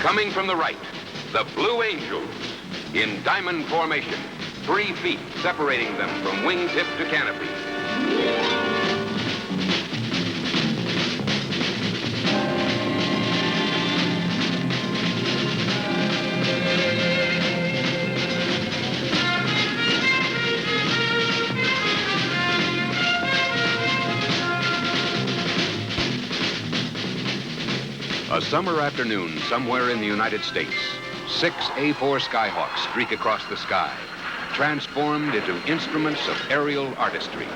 Coming from the right, the Blue Angels in diamond formation, 3 feet separating them from wingtip to canopy. A summer afternoon somewhere in the United States, 6 A-4 Skyhawks streak across the sky, transformed into instruments of aerial artistry,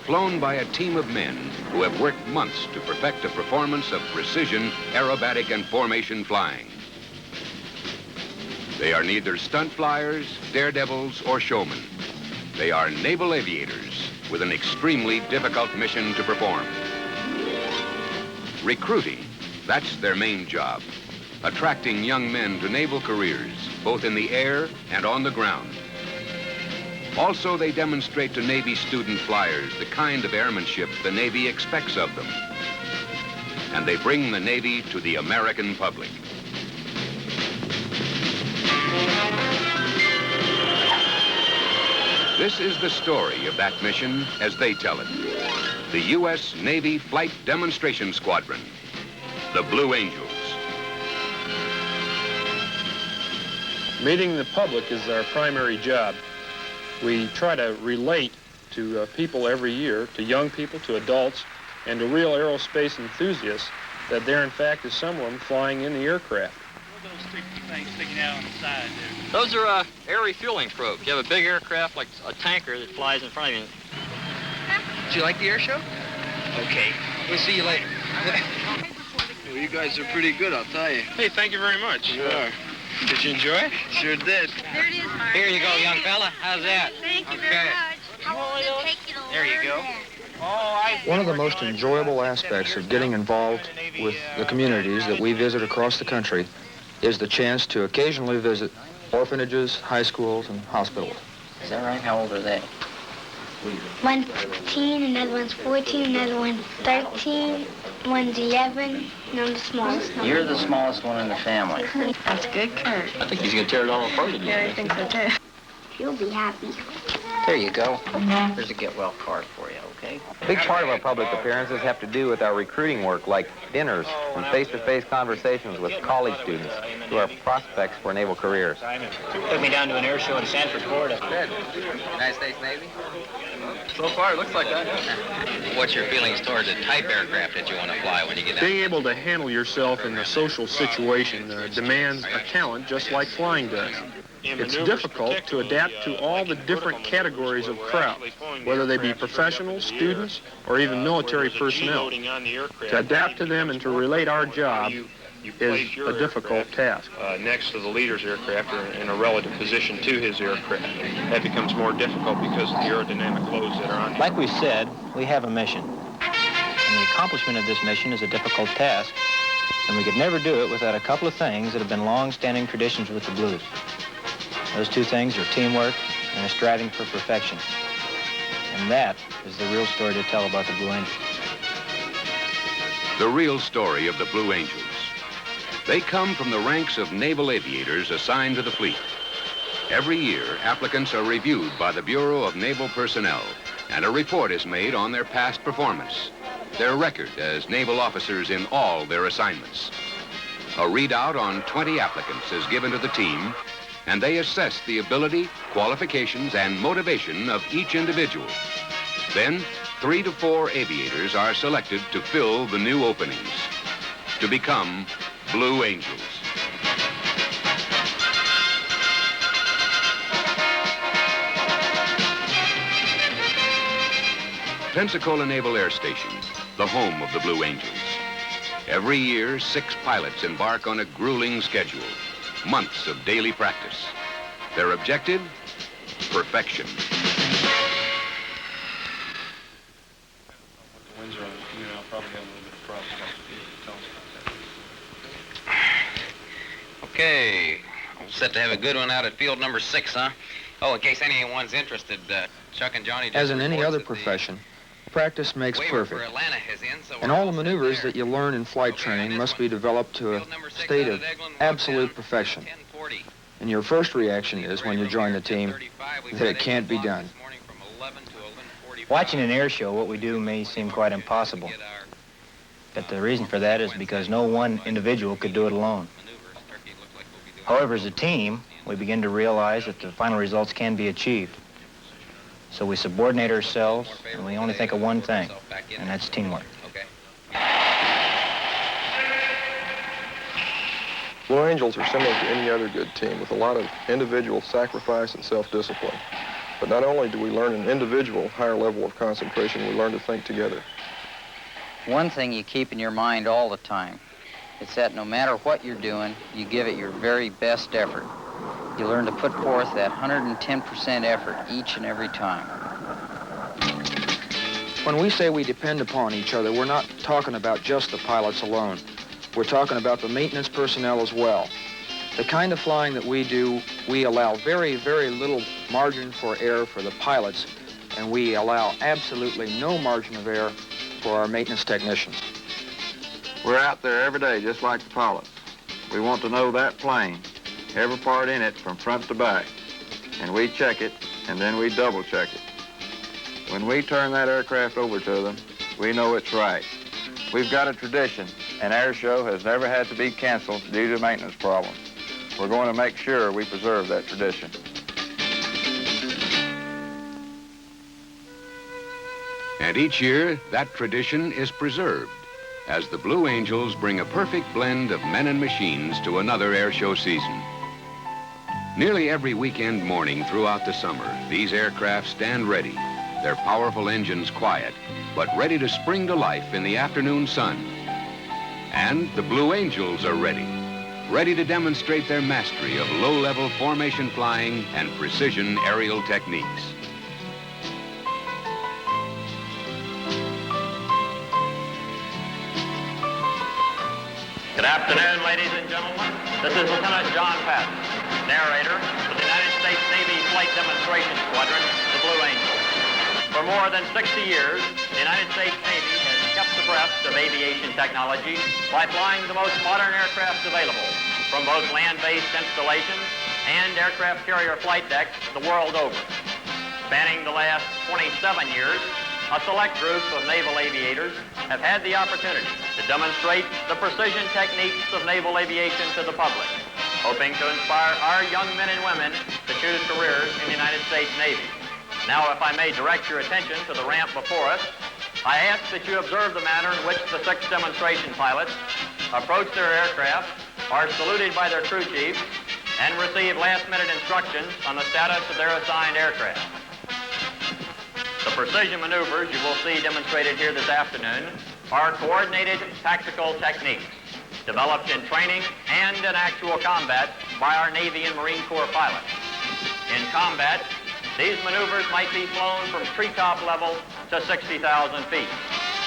flown by a team of men who have worked months to perfect a performance of precision, aerobatic, and formation flying. They are neither stunt flyers, daredevils, or showmen. They are naval aviators with an extremely difficult mission to perform. Recruiting. That's their main job, attracting young men to naval careers, both in the air and on the ground. Also, they demonstrate to Navy student flyers the kind of airmanship the Navy expects of them. And they bring the Navy to the American public. This is the story of that mission as they tell it. The U.S. Navy Flight Demonstration Squadron. The Blue Angels. Meeting the public is our primary job. We try to relate to people every year, to young people, to adults, and to real aerospace enthusiasts, that there in fact is someone flying in the aircraft. What are those things sticking out on the side there? Those are air refueling probes. You have a big aircraft like a tanker that flies in front of you. Did you like the air show? Okay. We'll see you later. Well, you guys are pretty good, I'll tell you. Hey, thank you very much. You are. Did you enjoy it? Sure did. There it is, Mark. Here you go, young fella. How's that? Thank you very much. How long did it take you to There you learn go. that? One of the most enjoyable aspects of getting involved with the communities that we visit across the country is the chance to occasionally visit orphanages, high schools, and hospitals. Is that right? How old are they? One's 15, another one's 14, another one's 13, one's 11, and I'm the smallest. You're the smallest one in the family. That's good, Kurt. I think he's going to tear it all apart again. Yeah, I think so, too. You'll be happy. There you go. There's a get well card for you, okay? A big part of our public appearances have to do with our recruiting work, like dinners and face-to-face conversations with college students who are prospects for naval careers. Took me down to an air show in Sanford, Florida. Good. United States Navy? So far, it looks like that. What's your feelings towards the type aircraft that you want to fly when you get out? Being able to handle yourself in a social situation demands a talent just like flying does. It's difficult to adapt to all the different categories of crowd, whether they be professionals, students, or even military personnel. To adapt to them and to relate our job is a difficult task. Next to the leader's aircraft or in a relative position to his aircraft. That becomes more difficult because of the aerodynamic loads that are on. Like we said, we have a mission. And the accomplishment of this mission is a difficult task, and we could never do it without a couple of things that have been long-standing traditions with the Blues. Those 2 things are teamwork and a striving for perfection. And that is the real story to tell about the Blue Angels. The real story of the Blue Angels. They come from the ranks of naval aviators assigned to the fleet. Every year, applicants are reviewed by the Bureau of Naval Personnel, and a report is made on their past performance, their record as naval officers in all their assignments. A readout on 20 applicants is given to the team, and they assess the ability, qualifications, and motivation of each individual. Then, 3 to 4 aviators are selected to fill the new openings, to become Blue Angels. Pensacola Naval Air Station, the home of the Blue Angels. Every year, 6 pilots embark on a grueling schedule, months of daily practice. Their objective? Perfection. Okay. All set to have a good one out at field number 6, huh? Oh, in case anyone's interested, Chuck and Johnny... As in any other profession, practice makes perfect. And all the maneuvers that you learn in flight training must be developed to a state of absolute perfection. And your first reaction is, when you join the team, that it can't be done. Watching an air show, what we do may seem quite impossible. But the reason for that is because no one individual could do it alone. However, as a team, we begin to realize that the final results can be achieved. So we subordinate ourselves, and we only think of one thing, and that's teamwork. Blue Angels are similar to any other good team with a lot of individual sacrifice and self-discipline. But not only do we learn an individual higher level of concentration, we learn to think together. One thing you keep in your mind all the time is that no matter what you're doing, you give it your very best effort. You learn to put forth that 110% effort each and every time. When we say we depend upon each other, we're not talking about just the pilots alone. We're talking about the maintenance personnel as well. The kind of flying that we do, we allow very, very little margin for error for the pilots, and we allow absolutely no margin of error for our maintenance technicians. We're out there every day just like the pilots. We want to know that plane, every part in it from front to back, and we check it, and then we double check it. When we turn that aircraft over to them, we know it's right. We've got a tradition. An air show has never had to be canceled due to maintenance problems. We're going to make sure we preserve that tradition. And each year, that tradition is preserved as the Blue Angels bring a perfect blend of men and machines to another air show season. Nearly every weekend morning throughout the summer, these aircraft stand ready, their powerful engines quiet, but ready to spring to life in the afternoon sun. And the Blue Angels are ready to demonstrate their mastery of low-level formation flying and precision aerial techniques. Good afternoon, ladies and gentlemen. This is Lieutenant John Patton, narrator for the United States Navy Flight Demonstration Squadron, the Blue Angels. For more than 60 years, the United States Navy has kept abreast of aviation technology by flying the most modern aircraft available from both land-based installations and aircraft carrier flight decks the world over. Spanning the last 27 years, a select group of naval aviators have had the opportunity to demonstrate the precision techniques of naval aviation to the public, hoping to inspire our young men and women to choose careers in the United States Navy. Now, if I may direct your attention to the ramp before us, I ask that you observe the manner in which the 6 demonstration pilots approach their aircraft, are saluted by their crew chiefs, and receive last-minute instructions on the status of their assigned aircraft. The precision maneuvers you will see demonstrated here this afternoon are coordinated tactical techniques developed in training and in actual combat by our Navy and Marine Corps pilots. In combat, these maneuvers might be flown from treetop level to 60,000 feet.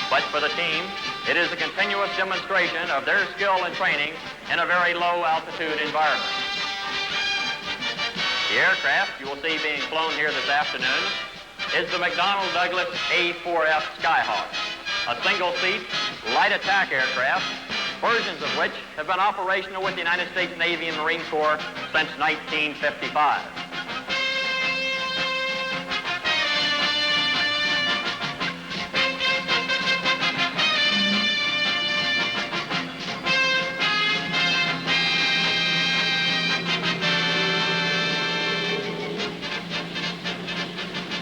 But for the team, it is a continuous demonstration of their skill and training in a very low altitude environment. The aircraft you will see being flown here this afternoon is the McDonnell Douglas A4F Skyhawk, a single-seat, light attack aircraft, versions of which have been operational with the United States Navy and Marine Corps since 1955.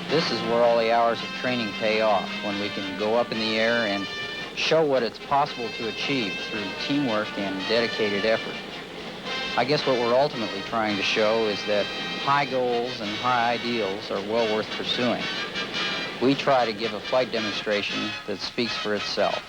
This is where all the hours of training pay off, when we can go up in the air and show what it's possible to achieve through teamwork and dedicated effort. I guess what we're ultimately trying to show is that high goals and high ideals are well worth pursuing. We try to give a flight demonstration that speaks for itself.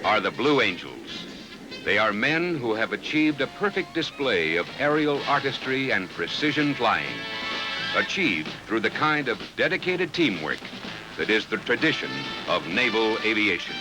are the Blue Angels. They are men who have achieved a perfect display of aerial artistry and precision flying, achieved through the kind of dedicated teamwork that is the tradition of naval aviation.